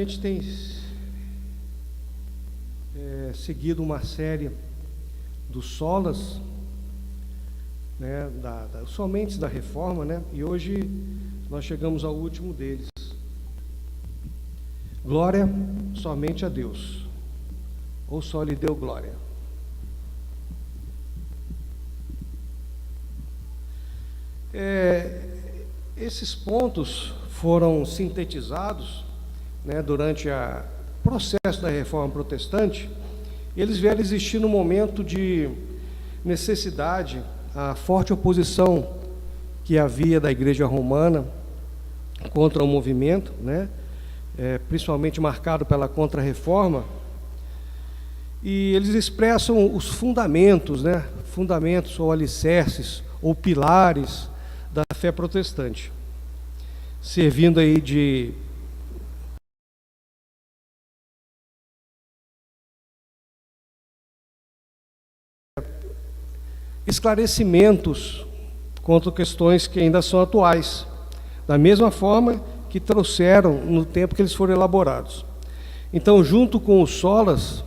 gente tem seguido uma série dos solas, né, somente da reforma, né, e hoje nós chegamos ao último deles. Glória somente a Deus, ou só lhe deu glória. Esses pontos foram sintetizados, né, durante o processo da reforma protestante. Eles vieram existir no momento de necessidade, a forte oposição que havia da Igreja Romana contra o movimento, né, principalmente marcado pela Contra-Reforma, e eles expressam os fundamentos, né, fundamentos ou alicerces ou pilares da fé protestante, servindo aí de esclarecimentos quanto a questões que ainda são atuais, da mesma forma que trouxeram no tempo que eles foram elaborados. Então, junto com os solas,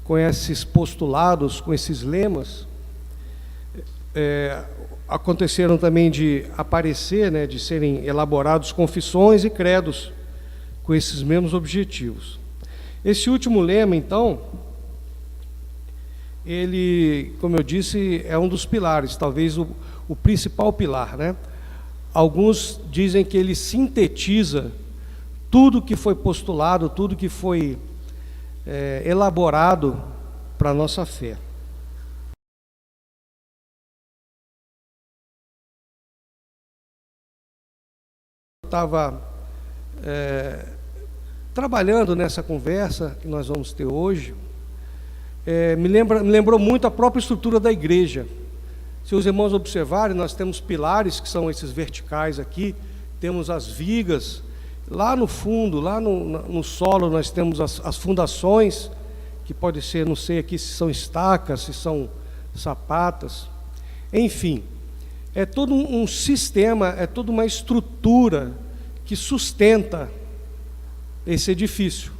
com esses postulados, com esses lemas, aconteceram também de aparecer, né, de serem elaborados confissões e credos com esses mesmos objetivos. Esse último lema, então, ele, como eu disse, é um dos pilares, talvez o principal pilar, né? Alguns dizem que ele sintetiza tudo que foi postulado, tudo que foi elaborado para a nossa fé. Eu estava trabalhando nessa conversa que nós vamos ter hoje, me lembrou muito a própria estrutura da igreja. Se os irmãos observarem, nós temos pilares, que são esses verticais aqui, temos as vigas, lá no fundo, lá no solo, nós temos as fundações, que pode ser, não sei aqui se são estacas, se são sapatas, enfim, é todo um sistema, é toda uma estrutura que sustenta esse edifício.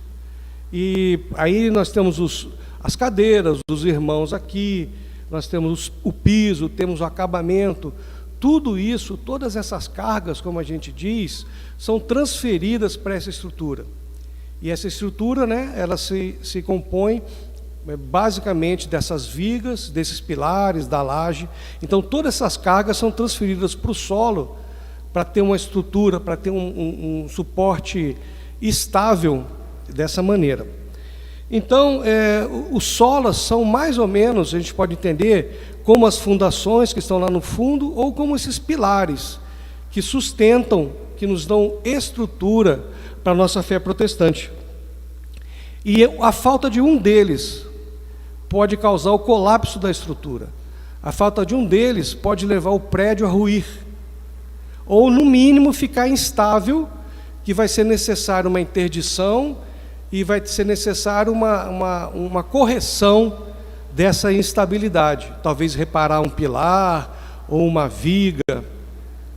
E aí nós temos as cadeiras, os irmãos aqui, nós temos o piso, temos o acabamento, tudo isso, todas essas cargas, como a gente diz, são transferidas para essa estrutura. E essa estrutura, né, ela se compõe basicamente dessas vigas, desses pilares, da laje. Então todas essas cargas são transferidas para o solo, para ter uma estrutura, para ter um suporte estável dessa maneira. Então, os solas são mais ou menos, a gente pode entender, como as fundações que estão lá no fundo, ou como esses pilares que sustentam, que nos dão estrutura para a nossa fé protestante. E a falta de um deles pode causar o colapso da estrutura. A falta de um deles pode levar o prédio a ruir, ou no mínimo ficar instável, que vai ser necessário uma interdição e vai ser necessário uma correção dessa instabilidade, talvez reparar um pilar ou uma viga,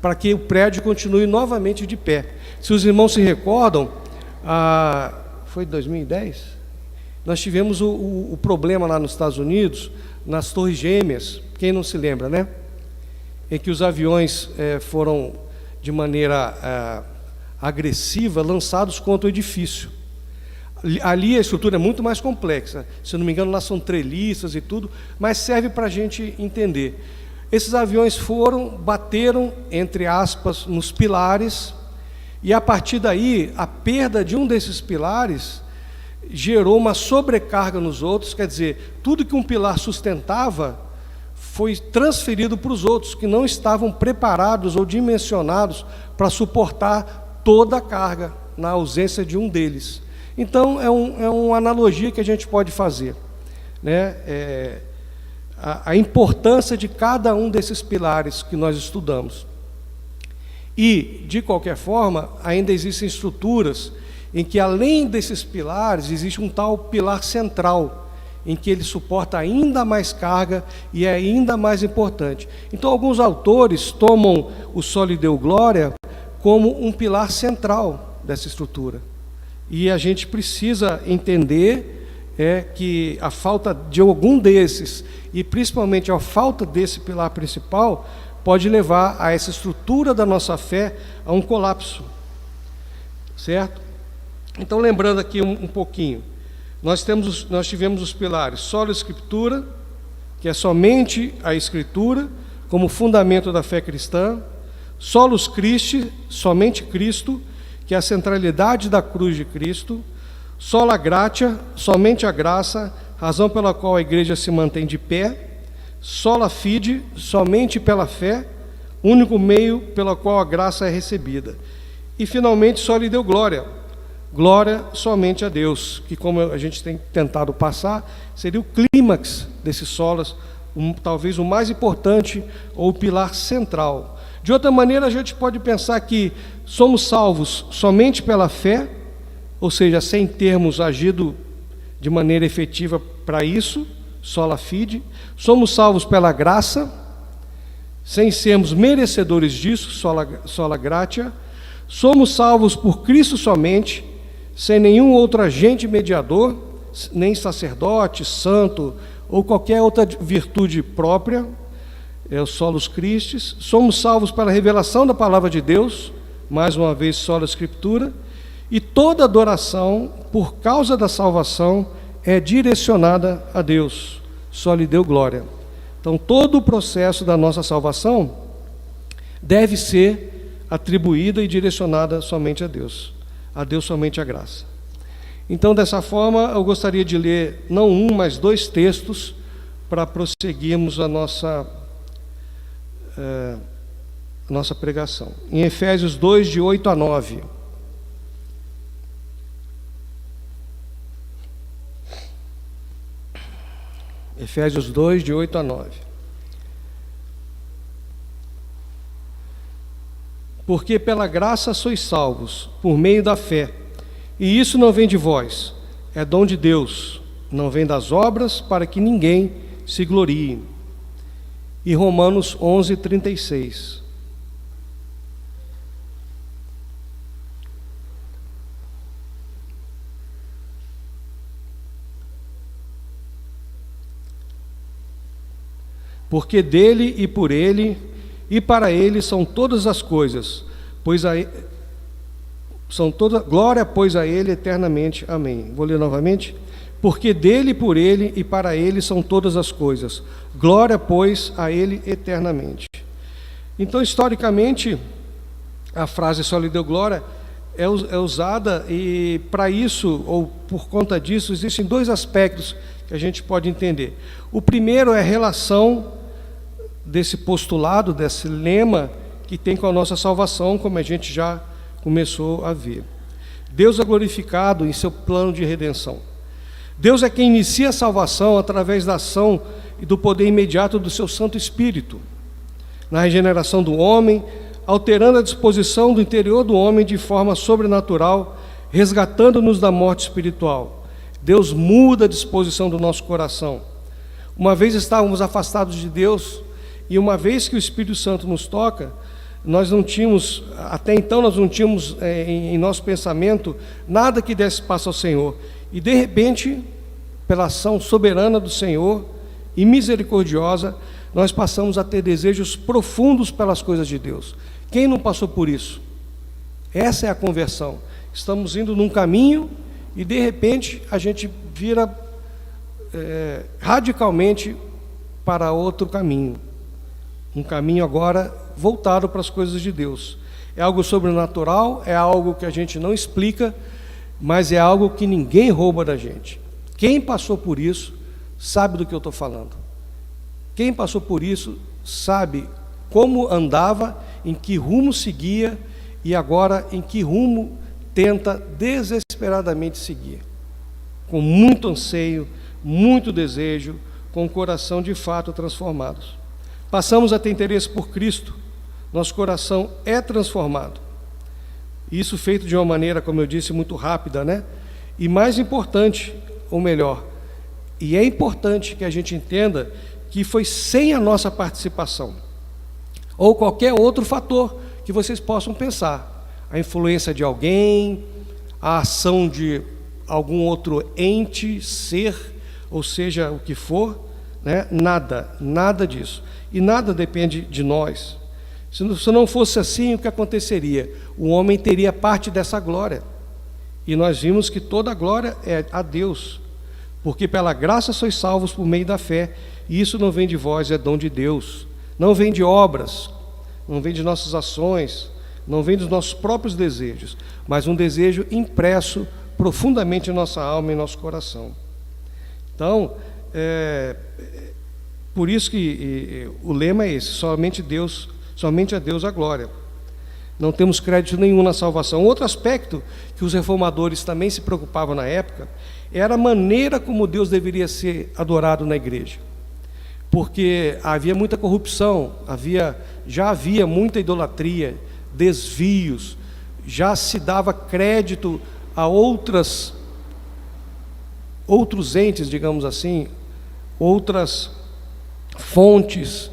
para que o prédio continue novamente de pé. Se os irmãos se recordam, foi 2010? Nós tivemos o problema lá nos Estados Unidos, nas Torres Gêmeas, quem não se lembra, né? Em que os aviões foram, de maneira agressiva, lançados contra o edifício. Ali a estrutura é muito mais complexa, se não me engano lá são treliças e tudo, mas serve para a gente entender. Esses aviões bateram, entre aspas, nos pilares, e a partir daí, a perda de um desses pilares gerou uma sobrecarga nos outros, quer dizer, tudo que um pilar sustentava foi transferido para os outros, que não estavam preparados ou dimensionados para suportar toda a carga, na ausência de um deles. Então, é uma analogia que a gente pode fazer, né? A importância de cada um desses pilares que nós estudamos. E, de qualquer forma, ainda existem estruturas em que, além desses pilares, existe um tal pilar central, em que ele suporta ainda mais carga e é ainda mais importante. Então, alguns autores tomam o só lhe deu glória como um pilar central dessa estrutura. E a gente precisa entender que a falta de algum desses, e principalmente a falta desse pilar principal, pode levar a essa estrutura da nossa fé a um colapso, certo? Então, lembrando aqui um pouquinho, nós tivemos os pilares: sola escritura, que é somente a Escritura como fundamento da fé cristã; solus Christi, somente Cristo, que é a centralidade da cruz de Cristo; sola gratia, somente a graça, razão pela qual a igreja se mantém de pé; sola fide, somente pela fé, único meio pelo qual a graça é recebida; e finalmente sola Deo glória, glória somente a Deus, que, como a gente tem tentado passar, seria o clímax desses solas, talvez o mais importante ou o pilar central. De outra maneira, a gente pode pensar que somos salvos somente pela fé, ou seja, sem termos agido de maneira efetiva para isso, sola fide; somos salvos pela graça, sem sermos merecedores disso, sola gratia; somos salvos por Cristo somente, sem nenhum outro agente mediador, nem sacerdote, santo ou qualquer outra virtude própria, é o solus Christi; somos salvos pela revelação da palavra de Deus, mais uma vez sola Escritura; e toda adoração, por causa da salvação, é direcionada a Deus, sola Deo glória. Então, todo o processo da nossa salvação deve ser atribuída e direcionada somente a Deus somente a graça. Então, dessa forma, eu gostaria de ler não um, mas 2 textos para prosseguirmos a nossa pregação. Em Efésios 2, de 8 a 9. Efésios 2, de 8 a 9. Porque pela graça sois salvos, por meio da fé, e isso não vem de vós, é dom de Deus, não vem das obras, para que ninguém se glorie. E Romanos 11, 36. Porque dele e por ele e para ele são todas as coisas, glória, pois, a ele eternamente. Amém. Vou ler novamente. Porque dele, por ele e para ele são todas as coisas, glória, pois, a ele eternamente. Então, historicamente, a frase sola Deo glória é usada, e para isso, ou por conta disso, existem 2 aspectos que a gente pode entender. O primeiro é a relação desse postulado, desse lema que tem com a nossa salvação, como a gente já começou a ver. Deus é glorificado em seu plano de redenção. Deus é quem inicia a salvação através da ação e do poder imediato do seu Santo Espírito, na regeneração do homem, alterando a disposição do interior do homem de forma sobrenatural, resgatando-nos da morte espiritual. Deus muda a disposição do nosso coração. Uma vez estávamos afastados de Deus, e uma vez que o Espírito Santo nos toca, até então nós não tínhamos em nosso pensamento nada que desse passo ao Senhor. E de repente, pela ação soberana do Senhor e misericordiosa, nós passamos a ter desejos profundos pelas coisas de Deus. Quem não passou por isso? Essa é a conversão. Estamos indo num caminho e de repente a gente vira radicalmente para outro caminho. Um caminho agora voltado para as coisas de Deus. É algo sobrenatural, é algo que a gente não explica, mas é algo que ninguém rouba da gente. Quem passou por isso sabe do que eu estou falando. Quem passou por isso sabe como andava, em que rumo seguia e agora em que rumo tenta desesperadamente seguir. Com muito anseio, muito desejo, com o coração de fato transformados. Passamos a ter interesse por Cristo, nosso coração é transformado. Isso feito de uma maneira, como eu disse, muito rápida, né? E mais importante, ou melhor, e é importante que a gente entenda que foi sem a nossa participação, ou qualquer outro fator que vocês possam pensar. A influência de alguém, a ação de algum outro ente, ser, ou seja, o que for, né? Nada disso. E nada depende de nós. Se não fosse assim, o que aconteceria? O homem teria parte dessa glória. E nós vimos que toda a glória é a Deus. Porque pela graça sois salvos por meio da fé. E isso não vem de vós, é dom de Deus. Não vem de obras, não vem de nossas ações, não vem dos nossos próprios desejos, mas um desejo impresso profundamente em nossa alma e em nosso coração. Então, por isso que o lema é esse: somente a Deus a glória. Não temos crédito nenhum na salvação. Outro aspecto que os reformadores também se preocupavam na época era a maneira como Deus deveria ser adorado na igreja. Porque havia muita corrupção, já havia muita idolatria, desvios, já se dava crédito a outros entes, digamos assim, outras fontes,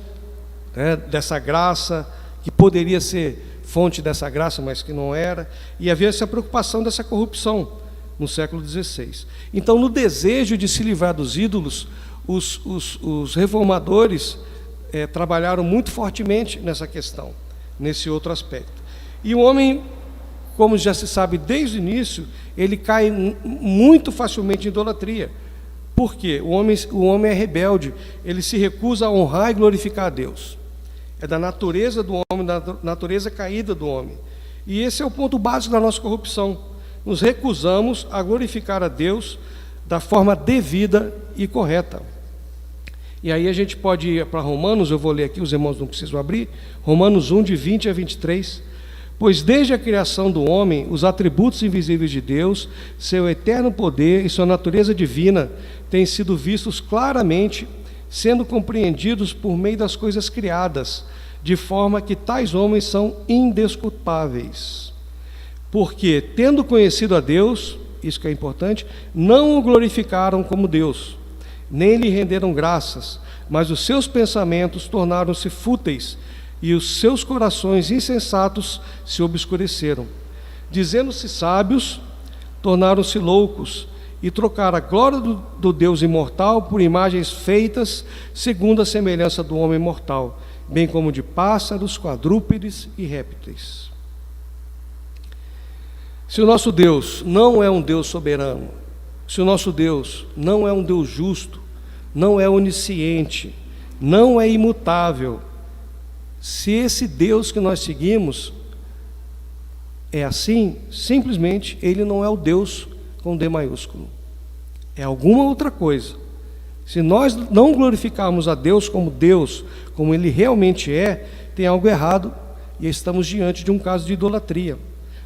né, dessa graça, que poderia ser fonte dessa graça, mas que não era, e havia essa preocupação dessa corrupção no século XVI. Então, no desejo de se livrar dos ídolos, os reformadores trabalharam muito fortemente nessa questão, nesse outro aspecto. E o homem, como já se sabe desde o início, ele cai muito facilmente em idolatria. Por quê? O homem é rebelde, ele se recusa a honrar e glorificar a Deus. É da natureza do homem, da natureza caída do homem. E esse é o ponto básico da nossa corrupção. Nos recusamos a glorificar a Deus da forma devida e correta. E aí a gente pode ir para Romanos, eu vou ler aqui, os irmãos não precisam abrir, Romanos 1, de 20 a 23. Pois desde a criação do homem, os atributos invisíveis de Deus, seu eterno poder e sua natureza divina têm sido vistos claramente, sendo compreendidos por meio das coisas criadas, de forma que tais homens são indesculpáveis. Porque, tendo conhecido a Deus, isso que é importante, não o glorificaram como Deus, nem lhe renderam graças, mas os seus pensamentos tornaram-se fúteis, e os seus corações insensatos se obscureceram. Dizendo-se sábios, tornaram-se loucos, e trocaram a glória do Deus imortal por imagens feitas segundo a semelhança do homem mortal, bem como de pássaros, quadrúpedes e répteis. Se o nosso Deus não é um Deus soberano, se o nosso Deus não é um Deus justo, não é onisciente, não é imutável, se esse Deus que nós seguimos é assim, simplesmente ele não é o Deus com D maiúsculo, é alguma outra coisa. Se nós não glorificarmos a Deus, como ele realmente é, tem algo errado e estamos diante de um caso de idolatria.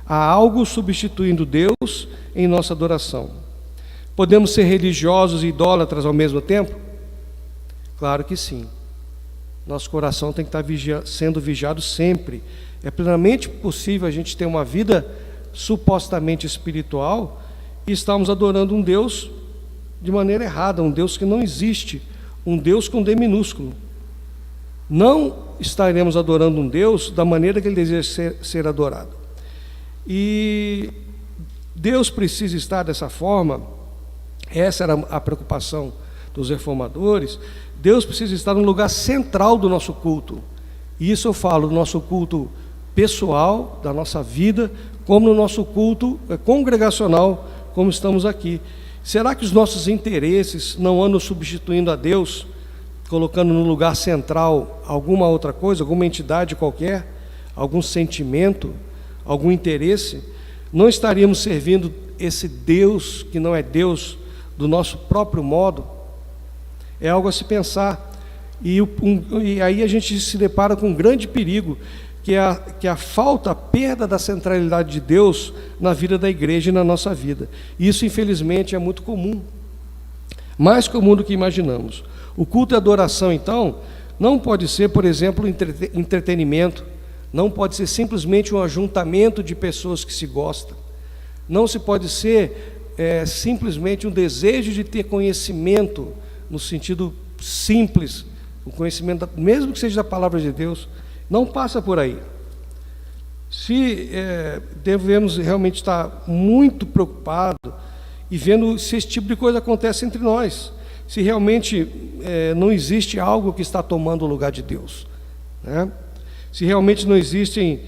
Há algo substituindo Deus em nossa adoração. Podemos ser religiosos e idólatras ao mesmo tempo? Claro que sim. Nosso coração tem que estar sendo vigiado sempre. É plenamente possível a gente ter uma vida supostamente espiritual e estamos adorando um Deus de maneira errada, um Deus que não existe, um Deus com D minúsculo. Não estaremos adorando um Deus da maneira que ele deseja ser adorado. E Deus precisa estar dessa forma. Essa era a preocupação dos reformadores. Deus precisa estar no lugar central do nosso culto. E isso eu falo do nosso culto pessoal, da nossa vida, como no nosso culto congregacional, como estamos aqui. Será que os nossos interesses não andam substituindo a Deus, colocando no lugar central alguma outra coisa, alguma entidade qualquer, algum sentimento, algum interesse? Não estaríamos servindo esse Deus que não é Deus do nosso próprio modo? É algo a se pensar. E aí a gente se depara com um grande perigo, que é a falta, a perda da centralidade de Deus na vida da igreja e na nossa vida. Isso, infelizmente, é muito comum, mais comum do que imaginamos. O culto e a adoração, então, não pode ser, por exemplo, entretenimento, não pode ser simplesmente um ajuntamento de pessoas que se gostam, não se pode ser simplesmente um desejo de ter conhecimento, no sentido simples, o conhecimento, mesmo que seja da palavra de Deus, não passa por aí. se devemos realmente estar muito preocupados e vendo se esse tipo de coisa acontece entre nós, se realmente não existe algo que está tomando o lugar de Deus, né? Se realmente não existem,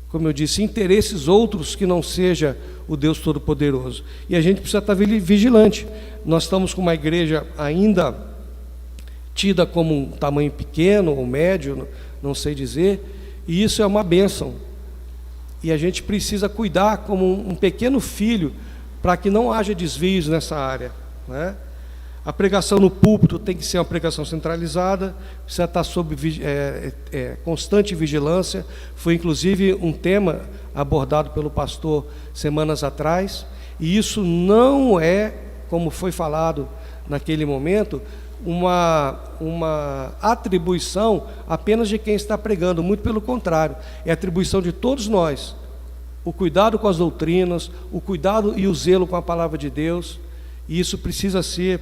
como eu disse, interesses outros que não seja o Deus Todo-Poderoso. E a gente precisa estar vigilante. Nós estamos com uma igreja ainda tida como um tamanho pequeno ou médio, não sei dizer, e isso é uma bênção. E a gente precisa cuidar como um pequeno filho, para que não haja desvios nessa área, né? A pregação no púlpito tem que ser uma pregação centralizada, precisa estar sob constante vigilância. Foi inclusive um tema abordado pelo pastor semanas atrás, e isso não é, como foi falado naquele momento, uma atribuição apenas de quem está pregando, muito pelo contrário, é atribuição de todos nós. O cuidado com as doutrinas, o cuidado e o zelo com a palavra de Deus, e isso precisa ser,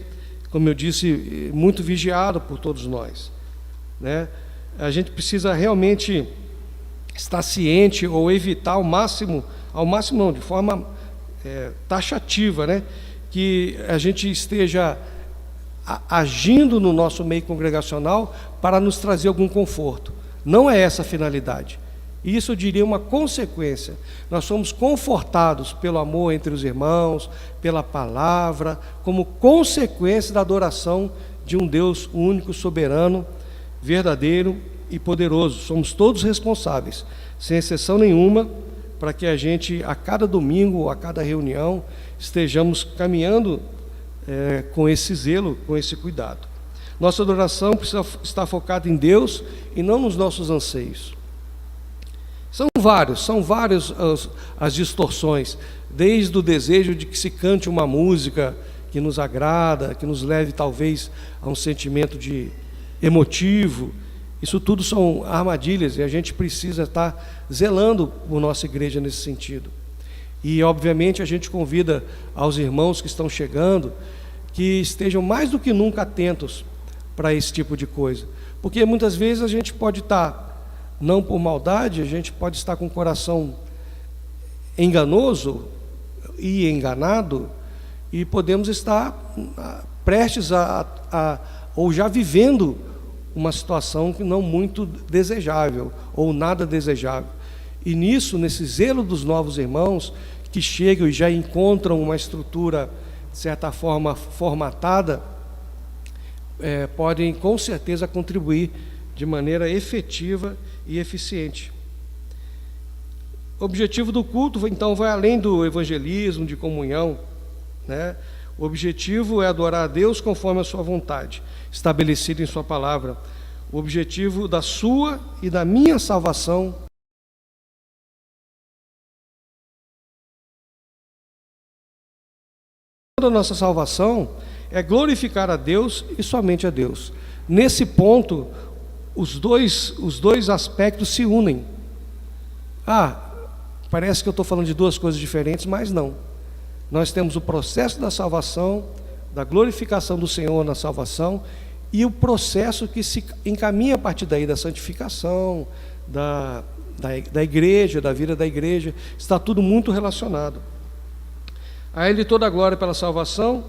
como eu disse, muito vigiado por todos nós, né? A gente precisa realmente estar ciente ou evitar ao máximo não, de forma taxativa, né? Que a gente esteja agindo no nosso meio congregacional para nos trazer algum conforto. Não é essa a finalidade. Isso eu diria uma consequência. Nós somos confortados pelo amor entre os irmãos, pela palavra, como consequência da adoração de um Deus único, soberano, verdadeiro e poderoso. Somos todos responsáveis, sem exceção nenhuma, para que a gente, a cada domingo, a cada reunião, estejamos caminhando com esse zelo, com esse cuidado. Nossa adoração precisa estar focada em Deus e não nos nossos anseios. São várias as distorções, desde o desejo de que se cante uma música que nos agrada, que nos leve talvez a um sentimento de emotivo. Isso tudo são armadilhas e a gente precisa estar zelando por nossa igreja nesse sentido. E obviamente a gente convida aos irmãos que estão chegando que estejam mais do que nunca atentos para esse tipo de coisa, porque muitas vezes a gente pode estar, não por maldade, a gente pode estar com o coração enganoso e enganado, e podemos estar prestes ou já vivendo uma situação que não muito desejável, ou nada desejável. E nesse zelo dos novos irmãos, que chegam e já encontram uma estrutura, de certa forma, formatada, podem com certeza contribuir de maneira efetiva e eficiente. O objetivo do culto, então, vai além do evangelismo, de comunhão, né? O objetivo é adorar a Deus conforme a sua vontade, estabelecida em sua palavra. O objetivo da sua e da minha salvação da nossa salvação é glorificar a Deus e somente a Deus. Nesse ponto, os dois aspectos se unem. Parece que eu estou falando de duas coisas diferentes, mas não. Nós temos o processo da salvação, da glorificação do Senhor na salvação, e o processo que se encaminha a partir daí, da santificação, da igreja, da vida da igreja. Está tudo muito relacionado. A Ele toda a glória pela salvação,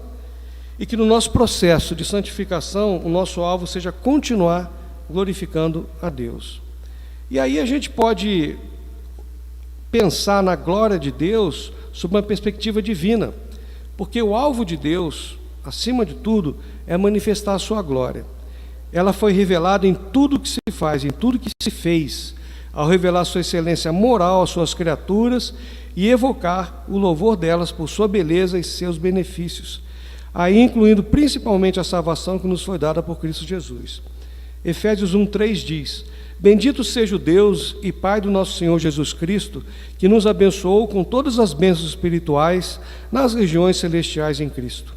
e que no nosso processo de santificação, o nosso alvo seja continuar glorificando a Deus. E aí a gente pode pensar na glória de Deus sob uma perspectiva divina, porque o alvo de Deus, acima de tudo, é manifestar a sua glória. Ela foi revelada em tudo que se faz, em tudo que se fez, ao revelar sua excelência moral às suas criaturas e evocar o louvor delas por sua beleza e seus benefícios, aí incluindo principalmente a salvação que nos foi dada por Cristo Jesus. Efésios 1:3 diz: Bendito seja o Deus e Pai do nosso Senhor Jesus Cristo, que nos abençoou com todas as bênçãos espirituais nas regiões celestiais em Cristo.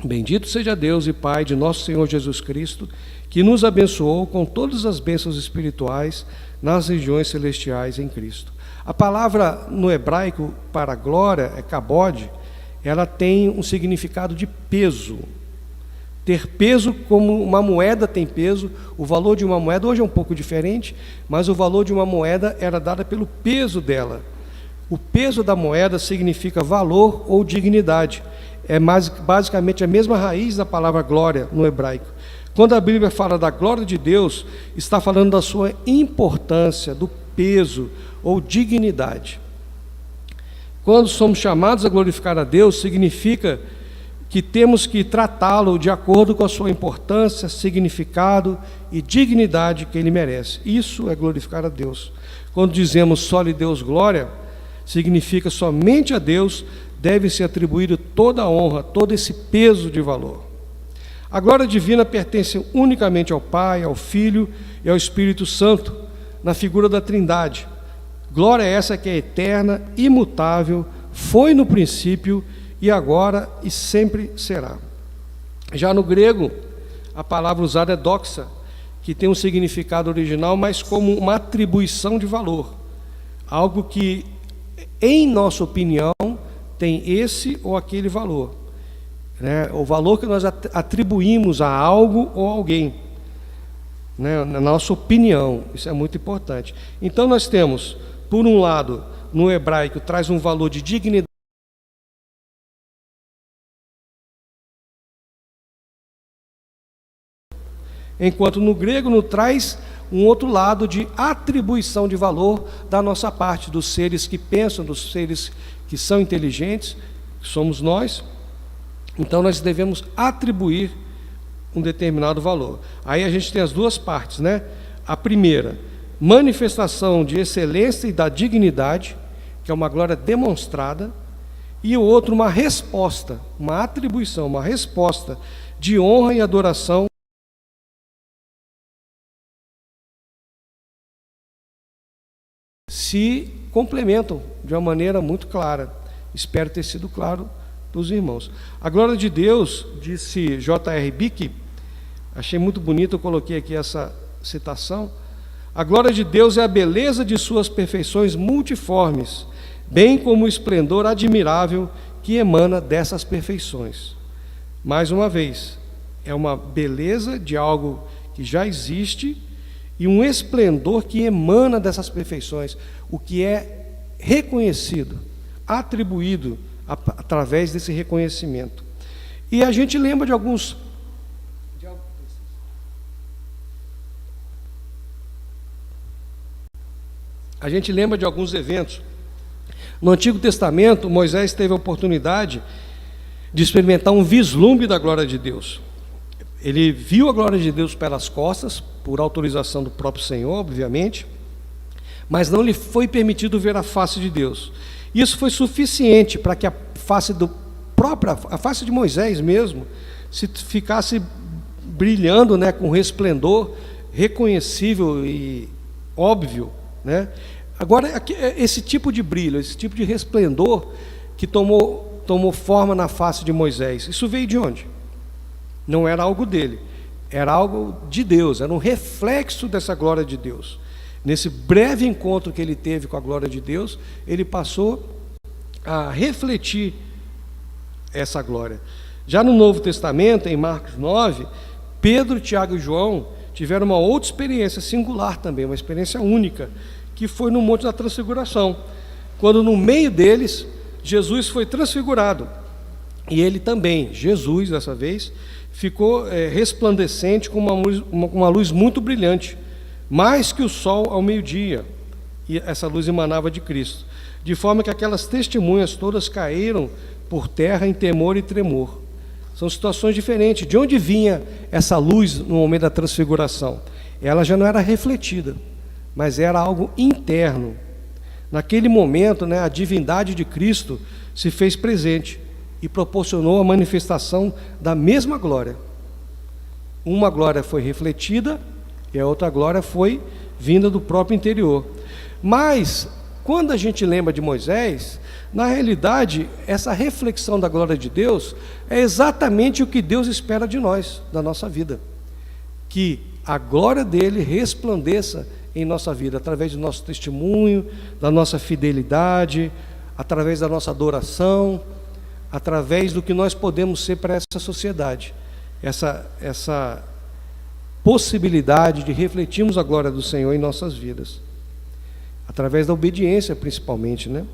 Bendito seja Deus e Pai de nosso Senhor Jesus Cristo, que nos abençoou com todas as bênçãos espirituais nas regiões celestiais em Cristo. A palavra no hebraico para glória, kabod, ela tem um significado de peso. ter peso como uma moeda tem peso. O valor de uma moeda hoje é um pouco diferente, mas o valor de uma moeda era dado pelo peso dela. O peso da moeda significa valor ou dignidade. É basicamente a mesma raiz da palavra glória no hebraico. Quando a Bíblia fala da glória de Deus, está falando da sua importância, do peso ou dignidade. Quando somos chamados a glorificar a Deus, significa que temos que tratá-lo de acordo com a sua importância, significado e dignidade que ele merece. Isso é glorificar a Deus. Quando dizemos só lhe Deus glória, significa somente a Deus deve ser atribuído toda a honra, todo esse peso de valor. A glória divina pertence unicamente ao Pai, ao Filho e ao Espírito Santo, na figura da Trindade. Glória essa que é eterna, imutável, foi no princípio e agora e sempre será. Já no grego, a palavra usada é doxa, que tem um significado original, mas como uma atribuição de valor. Algo que, em nossa opinião, tem esse ou aquele valor. O valor que nós atribuímos a algo ou a alguém. Na nossa opinião, isso é muito importante. Então nós temos, por um lado, no hebraico, traz um valor de dignidade, enquanto no grego nos traz um outro lado de atribuição de valor da nossa parte, dos seres que pensam, dos seres que são inteligentes, que somos nós. Então nós devemos atribuir um determinado valor. Aí a gente tem as duas partes, né? A primeira, manifestação de excelência e da dignidade, que é uma glória demonstrada, e o outro, uma resposta, uma atribuição, uma resposta de honra e adoração. Se complementam de uma maneira muito clara. Espero ter sido claro para os irmãos. A glória de Deus, disse J.R. Bick, achei muito bonito, eu coloquei aqui essa citação. A glória de Deus é a beleza de suas perfeições multiformes, bem como o esplendor admirável que emana dessas perfeições. Mais uma vez, é uma beleza de algo que já existe e um esplendor que emana dessas perfeições, o que é reconhecido, atribuído através desse reconhecimento. E a gente lembra de alguns... A gente lembra de alguns eventos. No Antigo Testamento, Moisés teve a oportunidade de experimentar um vislumbre da glória de Deus. Ele viu a glória de Deus pelas costas, por autorização do próprio Senhor, obviamente, mas não lhe foi permitido ver a face de Deus. Isso foi suficiente para que a face a face de Moisés mesmo, se ficasse brilhando, né, com resplendor reconhecível e óbvio, né? Agora, esse tipo de brilho, esse tipo de resplendor que tomou forma na face de Moisés, isso veio de onde? Não era algo dele, era algo de Deus, era um reflexo dessa glória de Deus. Nesse breve encontro que ele teve com a glória de Deus, ele passou a refletir essa glória. Já no Novo Testamento, em Marcos 9, Pedro, Tiago e João tiveram uma outra experiência singular também, uma experiência única, que foi no Monte da Transfiguração, quando no meio deles, Jesus foi transfigurado, e ele também, Jesus dessa vez, ficou resplandecente com uma luz muito brilhante, mais que o sol ao meio-dia, e essa luz emanava de Cristo, de forma que aquelas testemunhas todas caíram por terra em temor e tremor. São situações diferentes. De onde vinha essa luz no momento da transfiguração? Ela já não era refletida, mas era algo interno. Naquele momento, né, a divindade de Cristo se fez presente e proporcionou a manifestação da mesma glória. Uma glória foi refletida e a outra glória foi vinda do próprio interior. Mas, quando a gente lembra de Moisés, na realidade, essa reflexão da glória de Deus é exatamente o que Deus espera de nós, da nossa vida. Que a glória dele resplandeça em nossa vida, através do nosso testemunho, da nossa fidelidade, através da nossa adoração, através do que nós podemos ser para essa sociedade. essa possibilidade de refletirmos a glória do Senhor em nossas vidas, através da obediência principalmente, né?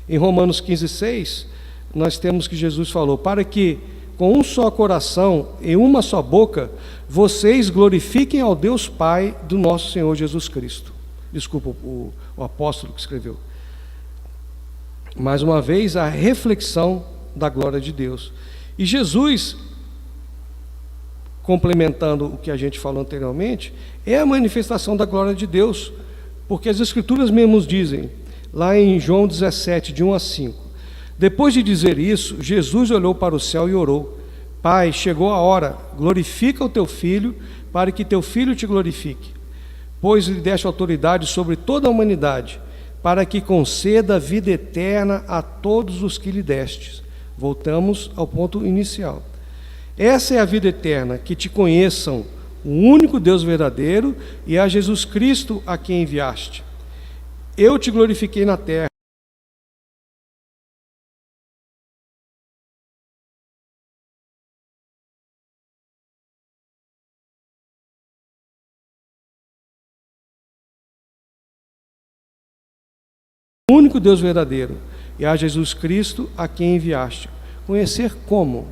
Em Romanos 15:6, nós temos que Jesus falou: para que com um só coração e uma só boca vocês glorifiquem ao Deus Pai do nosso Senhor Jesus Cristo. Desculpa, o apóstolo que escreveu. Mais uma vez, a reflexão da glória de Deus. E Jesus, complementando o que a gente falou anteriormente, é a manifestação da glória de Deus, porque as Escrituras mesmo dizem, lá em João 17, de 1 a 5, depois de dizer isso, Jesus olhou para o céu e orou: Pai, chegou a hora, glorifica o teu Filho, para que teu Filho te glorifique, pois lhe deste autoridade sobre toda a humanidade, para que conceda vida eterna a todos os que lhe destes. Voltamos ao ponto inicial. Essa é a vida eterna, que te conheçam o único Deus verdadeiro e a Jesus Cristo a quem enviaste. Eu te glorifiquei na terra. O único Deus verdadeiro e a Jesus Cristo a quem enviaste. Conhecer como?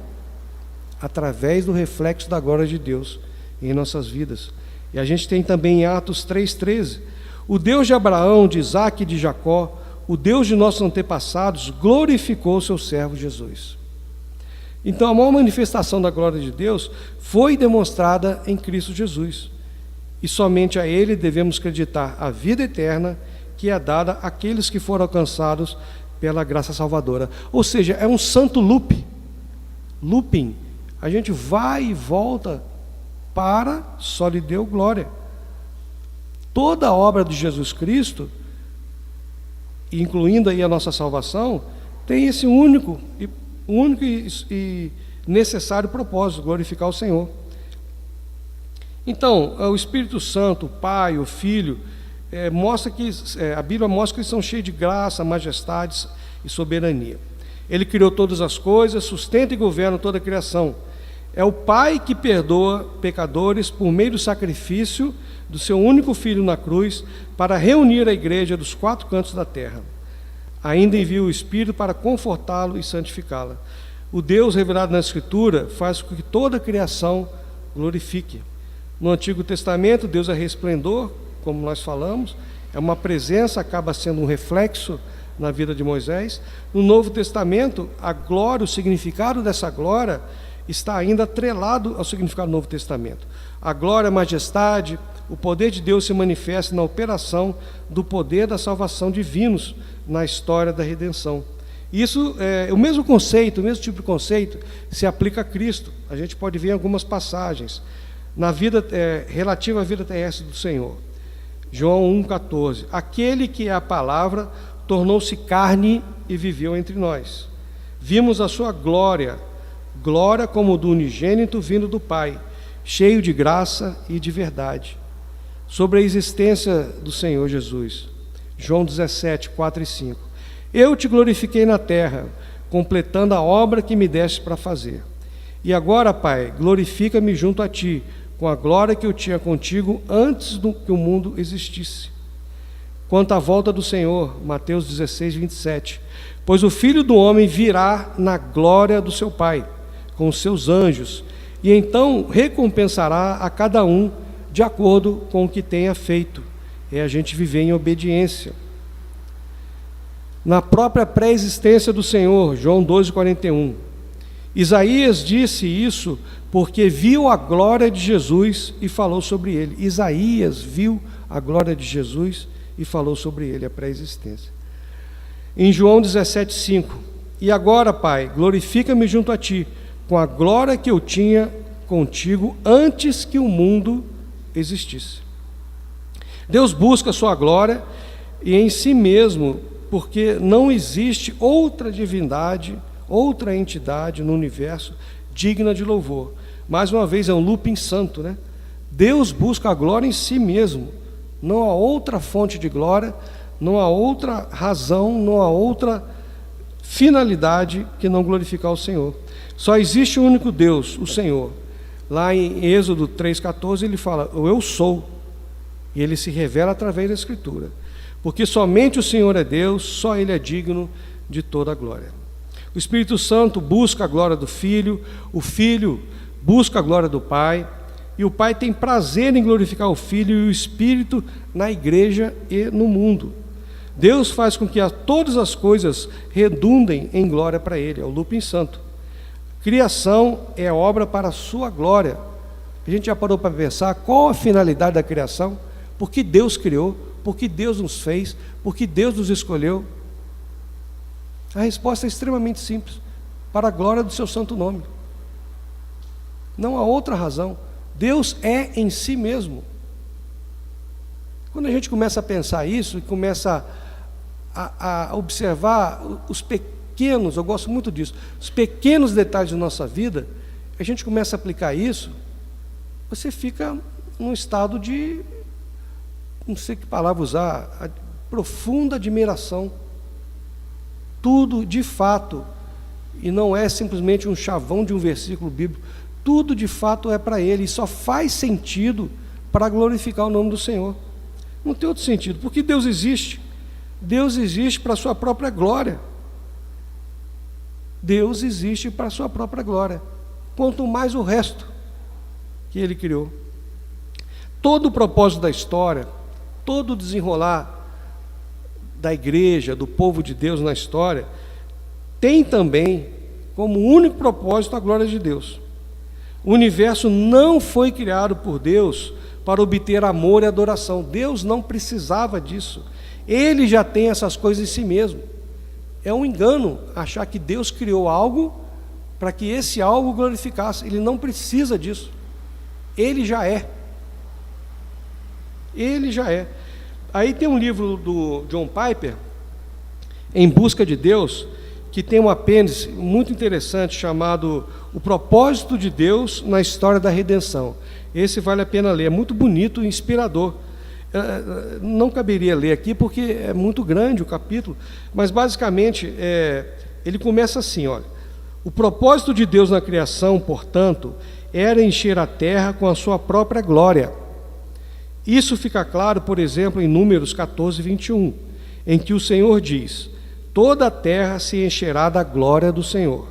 Através do reflexo da glória de Deus em nossas vidas. E a gente tem também em Atos 3,13, o Deus de Abraão, de Isaque e de Jacó, o Deus de nossos antepassados, glorificou o seu servo Jesus. Então a maior manifestação da glória de Deus foi demonstrada em Cristo Jesus. E somente a Ele devemos acreditar a vida eterna que é dada àqueles que foram alcançados pela graça salvadora. Ou seja, é um santo looping. A gente vai e volta para só lhe deu glória. Toda a obra de Jesus Cristo, incluindo aí a nossa salvação, tem esse único e necessário propósito: glorificar o Senhor. Então, o Espírito Santo, o Pai, o Filho, a Bíblia mostra que eles são cheios de graça, majestade e soberania. Ele criou todas as coisas, sustenta e governa toda a criação. É o Pai que perdoa pecadores por meio do sacrifício do seu único Filho na cruz, para reunir a igreja dos quatro cantos da terra. Ainda envia o Espírito para confortá-lo e santificá-la. O Deus revelado na Escritura faz com que toda a criação glorifique. No Antigo Testamento, Deus é resplendor, como nós falamos, é uma presença, acaba sendo um reflexo na vida de Moisés. No Novo Testamento, a glória, o significado dessa glória está ainda atrelado ao significado do Novo Testamento. A glória, a majestade, o poder de Deus se manifesta na operação do poder da salvação divinos na história da redenção. Isso é o mesmo conceito, o mesmo tipo de conceito se aplica a Cristo. A gente pode ver em algumas passagens na vida relativa à vida terrestre do Senhor. João 1,14, aquele que é a palavra tornou-se carne e viveu entre nós. Vimos a sua glória como do unigênito vindo do Pai, cheio de graça e de verdade. Sobre a existência do Senhor Jesus. João 17, 4 e 5. Eu te glorifiquei na terra, completando a obra que me deste para fazer. E agora, Pai, glorifica-me junto a ti, com a glória que eu tinha contigo antes que o mundo existisse. Quanto à volta do Senhor, Mateus 16, 27. Pois o Filho do Homem virá na glória do seu Pai, com os seus anjos, e então recompensará a cada um de acordo com o que tenha feito. É a gente viver em obediência. Na própria pré-existência do Senhor, João 12:41. Isaías disse isso porque viu a glória de Jesus e falou sobre ele. Isaías viu a glória de Jesus e falou sobre ele, a pré-existência. Em João 17:5. E agora, Pai, glorifica-me junto a ti, com a glória que eu tinha contigo antes que o mundo existisse. Deus busca a sua glória e em si mesmo, porque não existe outra divindade, outra entidade no universo digna de louvor. Mais uma vez, é um looping santo, né? Deus busca a glória em si mesmo. Não há outra fonte de glória, não há outra razão, não há outra finalidade que não glorificar o Senhor. Só existe um único Deus, o Senhor. Lá em Êxodo 3,14 ele fala, o eu sou, e ele se revela através da Escritura, porque somente o Senhor é Deus, só Ele é digno de toda a glória. O Espírito Santo busca a glória do Filho, o Filho busca a glória do Pai, e o Pai tem prazer em glorificar o Filho e o Espírito na igreja e no mundo. Deus faz com que todas as coisas redundem em glória para Ele, é o looping santo. Criação é obra para a sua glória. A gente já parou para pensar qual a finalidade da criação? Por que Deus criou? Por que Deus nos fez? Por que Deus nos escolheu? A resposta é extremamente simples, para a glória do seu santo nome. Não há outra razão. Deus é em si mesmo. Quando a gente começa a pensar isso e começa a observar os pequenos, eu gosto muito disso, os pequenos detalhes da nossa vida, a gente começa a aplicar isso, você fica num estado de, não sei que palavra usar, profunda admiração. Tudo de fato, e não é simplesmente um chavão de um versículo bíblico, tudo de fato é para Ele, e só faz sentido para glorificar o nome do Senhor. Não tem outro sentido, porque Deus existe para a sua própria glória. Deus existe para a sua própria glória, quanto mais o resto que Ele criou. Todo o propósito da história, todo o desenrolar da igreja, do povo de Deus na história, tem também como único propósito a glória de Deus. O universo não foi criado por Deus para obter amor e adoração. Deus não precisava disso. Ele já tem essas coisas em si mesmo. É um engano achar que Deus criou algo para que esse algo glorificasse. Ele não precisa disso. Ele já é. Ele já é. Aí tem um livro do John Piper, Em Busca de Deus, que tem um apêndice muito interessante chamado O Propósito de Deus na História da Redenção. Esse vale a pena ler, é muito bonito e inspirador. Não caberia ler aqui porque é muito grande o capítulo, mas basicamente ele começa assim, olha: o propósito de Deus na criação, portanto, era encher a terra com a sua própria glória. Isso fica claro, por exemplo, em Números 14, 21, em que o Senhor diz: toda a terra se encherá da glória do Senhor.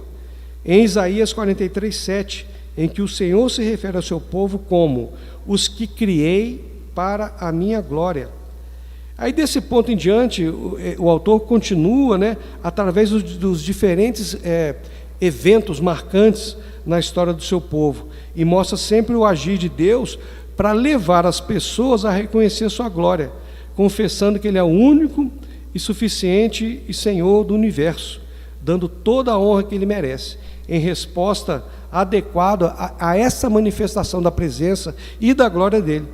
Em Isaías 43, 7, em que o Senhor se refere ao seu povo como os que criei para a minha glória. Aí desse ponto em diante, o autor continua, através dos diferentes eventos marcantes na história do seu povo, e mostra sempre o agir de Deus para levar as pessoas a reconhecer sua glória, confessando que Ele é o único e suficiente e Senhor do universo, dando toda a honra que Ele merece, em resposta adequada a essa manifestação da presença e da glória dEle.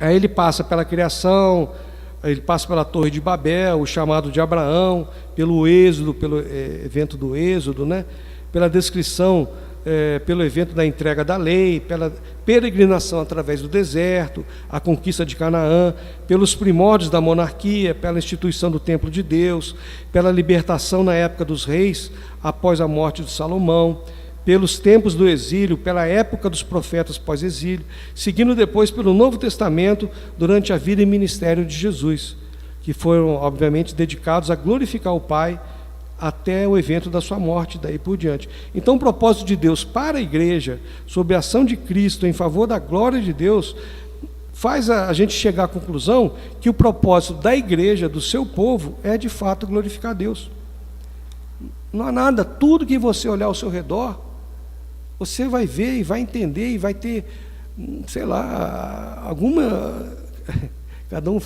Aí ele passa pela criação, ele passa pela Torre de Babel, o chamado de Abraão, pelo Êxodo, pelo evento do Êxodo, pela descrição, pelo evento da entrega da lei, pela peregrinação através do deserto, a conquista de Canaã, pelos primórdios da monarquia, pela instituição do templo de Deus, pela libertação na época dos reis, após a morte de Salomão, pelos tempos do exílio, pela época dos profetas pós-exílio, seguindo depois pelo Novo Testamento, durante a vida e ministério de Jesus, que foram, obviamente, dedicados a glorificar o Pai até o evento da sua morte, daí por diante. Então, o propósito de Deus para a igreja, sob a ação de Cristo, em favor da glória de Deus, faz a gente chegar à conclusão que o propósito da igreja, do seu povo, é de fato glorificar Deus. Não há nada, tudo que você olhar ao seu redor, você vai ver e vai entender e vai ter, sei lá, alguma... Cada um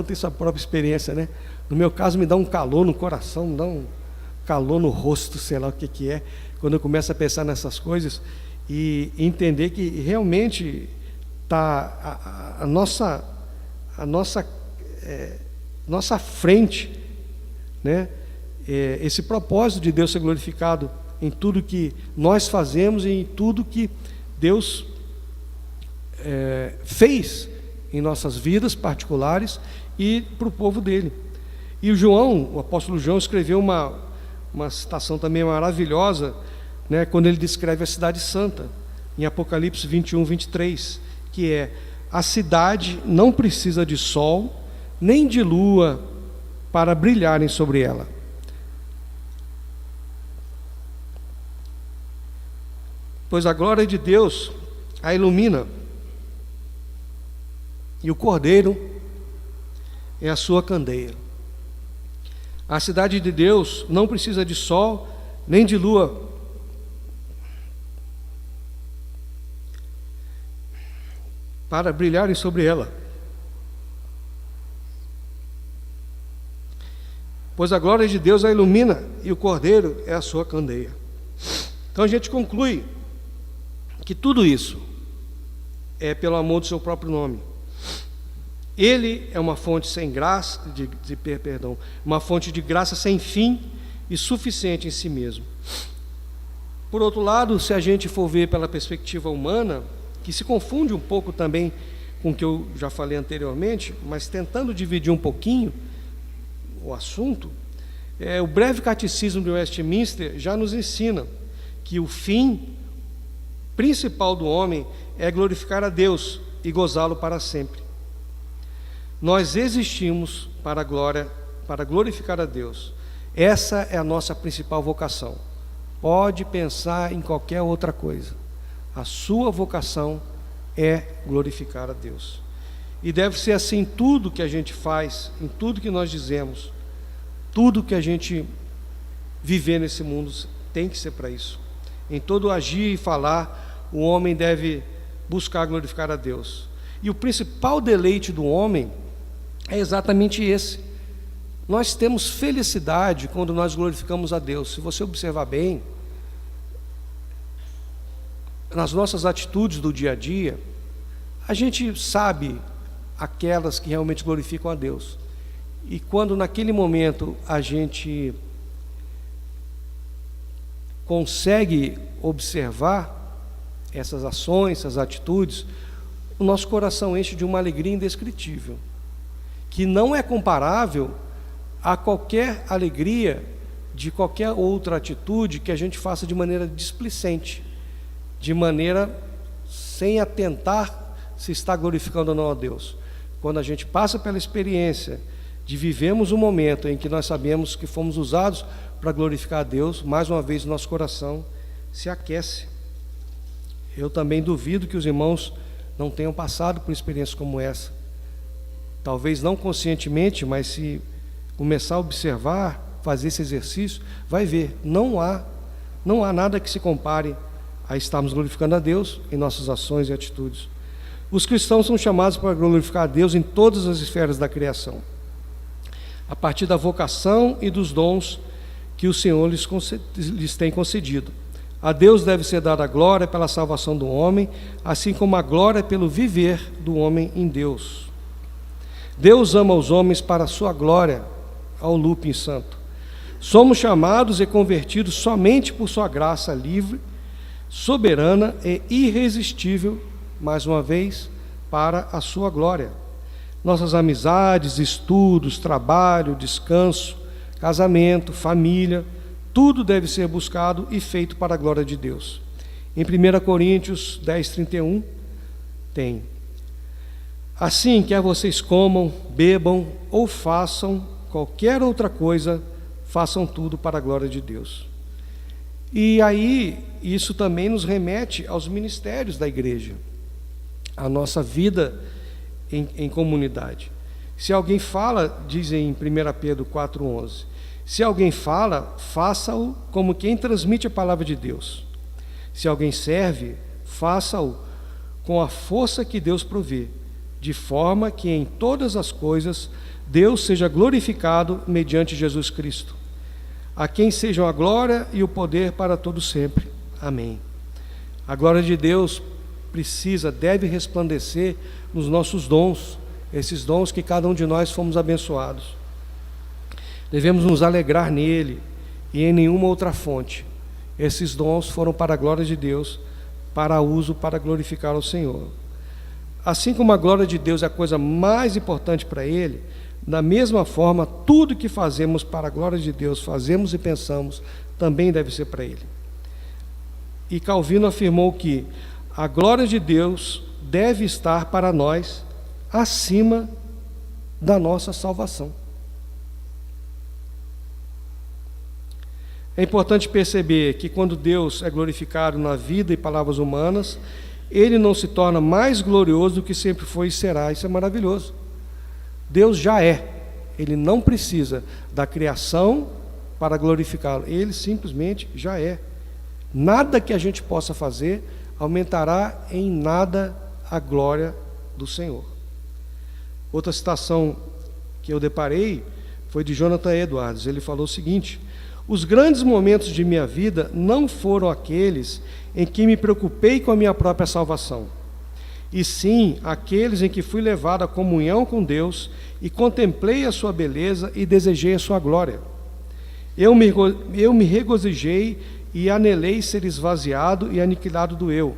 tem sua própria experiência, No meu caso, me dá um calor no coração, me dá um calor no rosto, sei lá o que é, quando eu começo a pensar nessas coisas e entender que realmente está a nossa frente, esse propósito de Deus ser glorificado em tudo que nós fazemos e em tudo que Deus fez em nossas vidas particulares e para o povo dele. E o apóstolo João escreveu uma citação também maravilhosa né, quando ele descreve a cidade santa, em Apocalipse 21, 23, que é: a cidade não precisa de sol, nem de lua para brilharem sobre ela. Pois a glória de Deus a ilumina, e o Cordeiro é a sua candeia. A cidade de Deus não precisa de sol, nem de lua para brilharem sobre ela. Pois a glória de Deus a ilumina, e o Cordeiro é a sua candeia. Então a gente conclui que tudo isso é pelo amor do seu próprio nome. Ele é uma fonte sem graça, uma fonte de graça sem fim e suficiente em si mesmo. Por outro lado, se a gente for ver pela perspectiva humana, que se confunde um pouco também com o que eu já falei anteriormente, mas tentando dividir um pouquinho o assunto, o breve catecismo de Westminster já nos ensina que o fim principal do homem é glorificar a Deus e gozá-lo para sempre. Nós existimos para a glória, para glorificar a Deus. Essa é a nossa principal vocação. Pode pensar em qualquer outra coisa. A sua vocação é glorificar a Deus. E deve ser assim em tudo que a gente faz, em tudo que nós dizemos, tudo que a gente viver nesse mundo tem que ser para isso. Em todo agir e falar, o homem deve buscar glorificar a Deus. E o principal deleite do homem é exatamente esse. Nós temos felicidade quando nós glorificamos a Deus. Se você observar bem, nas nossas atitudes do dia a dia, a gente sabe aquelas que realmente glorificam a Deus. E quando naquele momento a gente consegue observar essas ações, essas atitudes, o nosso coração enche de uma alegria indescritível, que não é comparável a qualquer alegria de qualquer outra atitude que a gente faça de maneira displicente, de maneira sem atentar se está glorificando ou não a Deus. Quando a gente passa pela experiência de vivemos um momento em que nós sabemos que fomos usados para glorificar a Deus, mais uma vez o nosso coração se aquece. Eu também duvido que os irmãos não tenham passado por experiências como essa. Talvez não conscientemente, mas se começar a observar, fazer esse exercício, vai ver, não há nada que se compare a estarmos glorificando a Deus em nossas ações e atitudes. Os cristãos são chamados para glorificar a Deus em todas as esferas da criação, a partir da vocação e dos dons que o Senhor lhes tem concedido. A Deus deve ser dada a glória pela salvação do homem, assim como a glória pelo viver do homem em Deus. Deus ama os homens para a sua glória, ao Lupin Santo. Somos chamados e convertidos somente por sua graça livre, soberana e irresistível, mais uma vez, para a sua glória. Nossas amizades, estudos, trabalho, descanso, casamento, família, tudo deve ser buscado e feito para a glória de Deus. Em 1 Coríntios 10:31 tem: assim, quer vocês comam, bebam ou façam qualquer outra coisa, façam tudo para a glória de Deus. E aí, isso também nos remete aos ministérios da igreja, a nossa vida em comunidade. Se alguém fala, diz em 1 Pedro 4:11, se alguém fala, faça-o como quem transmite a palavra de Deus. Se alguém serve, faça-o com a força que Deus provê, de forma que em todas as coisas Deus seja glorificado mediante Jesus Cristo, a quem sejam a glória e o poder para todo sempre. Amém. A glória de Deus deve resplandecer nos nossos dons, esses dons que cada um de nós fomos abençoados. Devemos nos alegrar nele e em nenhuma outra fonte. Esses dons foram para a glória de Deus, para uso, para glorificar o Senhor. Assim como a glória de Deus é a coisa mais importante para ele, da mesma forma, tudo que fazemos para a glória de Deus, fazemos e pensamos, também deve ser para ele. E Calvino afirmou que a glória de Deus deve estar para nós acima da nossa salvação. É importante perceber que quando Deus é glorificado na vida e palavras humanas, Ele não se torna mais glorioso do que sempre foi e será. Isso é maravilhoso. Deus já é. Ele não precisa da criação para glorificá-lo. Ele simplesmente já é. Nada que a gente possa fazer aumentará em nada a glória do Senhor. Outra citação que eu deparei foi de Jonathan Edwards. Ele falou o seguinte: os grandes momentos de minha vida não foram aqueles em que me preocupei com a minha própria salvação, e sim aqueles em que fui levado à comunhão com Deus e contemplei a sua beleza e desejei a sua glória. Eu me regozijei e anelei ser esvaziado e aniquilado do eu,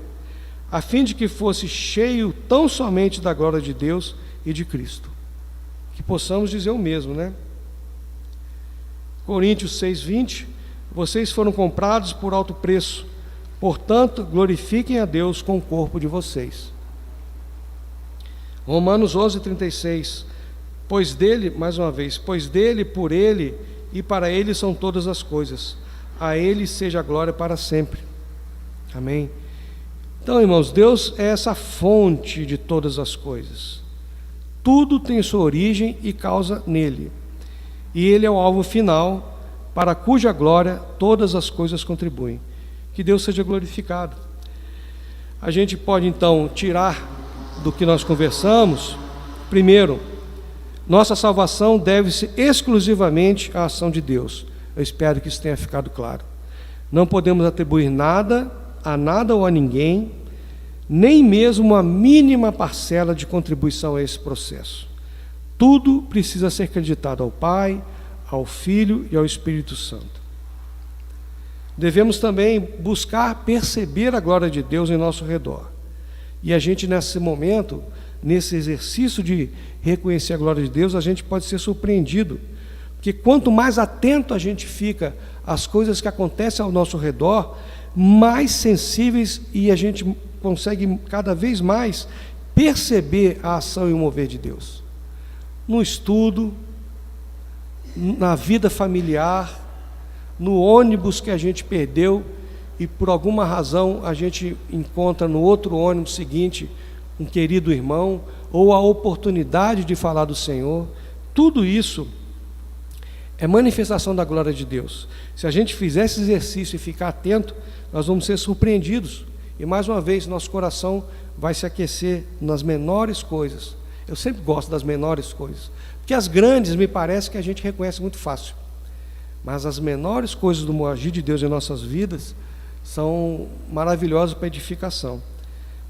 a fim de que fosse cheio tão somente da glória de Deus e de Cristo. Que possamos dizer o mesmo, né? Coríntios 6:20, vocês foram comprados por alto preço, portanto, glorifiquem a Deus com o corpo de vocês. Romanos 11:36, pois dele, mais uma vez, pois dele, por ele e para ele são todas as coisas, a ele seja a glória para sempre. Amém? Então, irmãos, Deus é essa fonte de todas as coisas. Tudo tem sua origem e causa nele. E Ele é o alvo final, para cuja glória todas as coisas contribuem. Que Deus seja glorificado. A gente pode então tirar do que nós conversamos, primeiro, nossa salvação deve-se exclusivamente à ação de Deus. Eu espero que isso tenha ficado claro. Não podemos atribuir nada a nada ou a ninguém, nem mesmo uma mínima parcela de contribuição a esse processo. Tudo precisa ser acreditado ao Pai, ao Filho e ao Espírito Santo. Devemos também buscar perceber a glória de Deus em nosso redor. E a gente, nesse momento, nesse exercício de reconhecer a glória de Deus, a gente pode ser surpreendido. Porque quanto mais atento a gente fica às coisas que acontecem ao nosso redor, mais sensíveis e a gente consegue cada vez mais perceber a ação e o mover de Deus. No estudo, na vida familiar, no ônibus que a gente perdeu e por alguma razão a gente encontra no outro ônibus seguinte um querido irmão, ou a oportunidade de falar do Senhor. Tudo isso é manifestação da glória de Deus. Se a gente fizer esse exercício e ficar atento, nós vamos ser surpreendidos. E mais uma vez, nosso coração vai se aquecer nas menores coisas. Eu sempre gosto das menores coisas, porque as grandes me parece que a gente reconhece muito fácil. Mas as menores coisas do agir de Deus em nossas vidas são maravilhosas para edificação.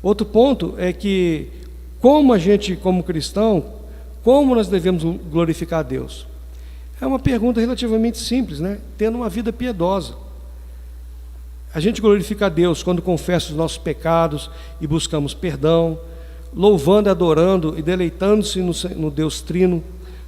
Outro ponto é que, como a gente, como cristão, como nós devemos glorificar a Deus? É uma pergunta relativamente simples, né? Tendo uma vida piedosa. A gente glorifica a Deus quando confessa os nossos pecados e buscamos perdão, louvando, adorando e deleitando-se no Deus Trino,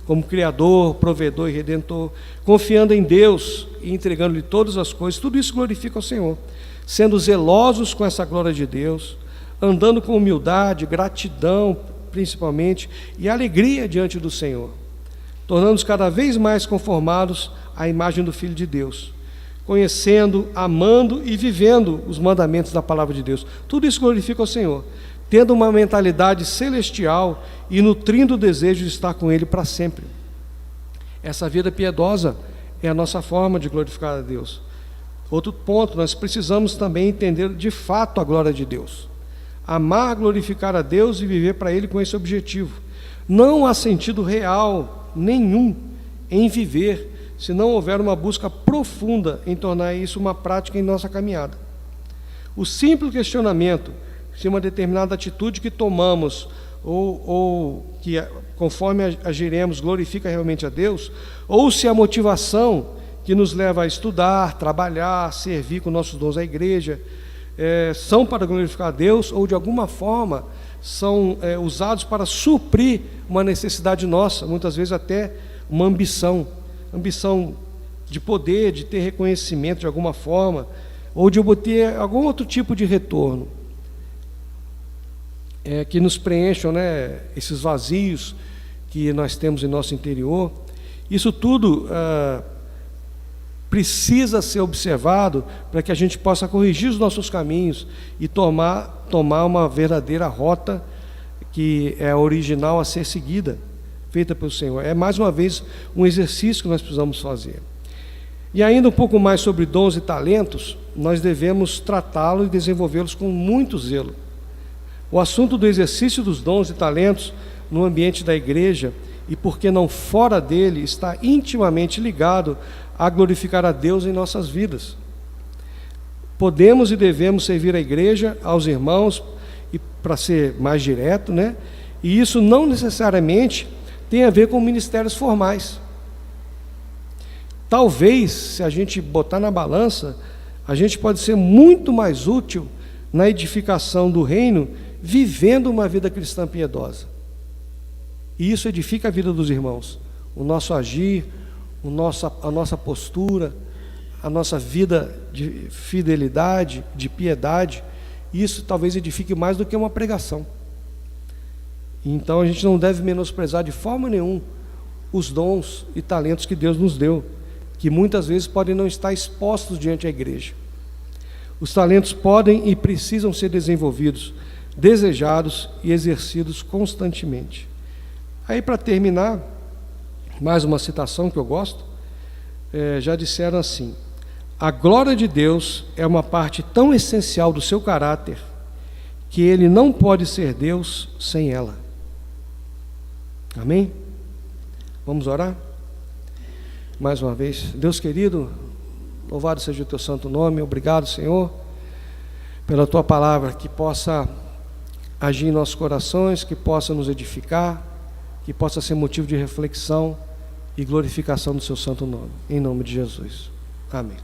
como Criador, Provedor e Redentor, confiando em Deus e entregando-lhe todas as coisas. Tudo isso glorifica ao Senhor, sendo zelosos com essa glória de Deus, andando com humildade, gratidão principalmente, e alegria diante do Senhor, tornando-nos cada vez mais conformados à imagem do Filho de Deus, conhecendo, amando e vivendo os mandamentos da palavra de Deus. Tudo isso glorifica ao Senhor, tendo uma mentalidade celestial e nutrindo o desejo de estar com Ele para sempre. Essa vida piedosa é a nossa forma de glorificar a Deus. Outro ponto, nós precisamos também entender de fato a glória de Deus. Amar, glorificar a Deus e viver para Ele com esse objetivo. Não há sentido real nenhum em viver se não houver uma busca profunda em tornar isso uma prática em nossa caminhada. O simples questionamento se uma determinada atitude que tomamos ou que conforme agiremos glorifica realmente a Deus, ou se a motivação que nos leva a estudar, trabalhar, servir com nossos dons à igreja, são para glorificar a Deus, ou de alguma forma são usados para suprir uma necessidade nossa, muitas vezes até uma ambição de poder, de ter reconhecimento de alguma forma, ou de obter algum outro tipo de retorno, que nos preencham, né, esses vazios que nós temos em nosso interior. Isso tudo precisa ser observado para que a gente possa corrigir os nossos caminhos e tomar uma verdadeira rota que é a original a ser seguida, feita pelo Senhor. É mais uma vez um exercício que nós precisamos fazer. E ainda um pouco mais sobre dons e talentos, nós devemos tratá-los e desenvolvê-los com muito zelo. O assunto do exercício dos dons e talentos no ambiente da igreja, e por que não fora dele, está intimamente ligado a glorificar a Deus em nossas vidas. Podemos e devemos servir a igreja, aos irmãos, e para ser mais direto, né? E isso não necessariamente tem a ver com ministérios formais. Talvez, se a gente botar na balança, a gente pode ser muito mais útil na edificação do reino, vivendo uma vida cristã piedosa. E isso edifica a vida dos irmãos. O nosso agir, a nossa postura, a nossa vida de fidelidade, de piedade, isso talvez edifique mais do que uma pregação. Então a gente não deve menosprezar de forma nenhuma os dons e talentos que Deus nos deu, que muitas vezes podem não estar expostos diante da igreja. Os talentos podem e precisam ser desenvolvidos, desejados e exercidos constantemente. Aí, para terminar, mais uma citação que eu gosto, já disseram assim: a glória de Deus é uma parte tão essencial do seu caráter que ele não pode ser Deus sem ela. Amém? Vamos orar? Mais uma vez. Deus querido, louvado seja o teu santo nome. Obrigado, Senhor, pela tua palavra, que possa agir em nossos corações, que possa nos edificar, que possa ser motivo de reflexão e glorificação do seu santo nome. Em nome de Jesus. Amém.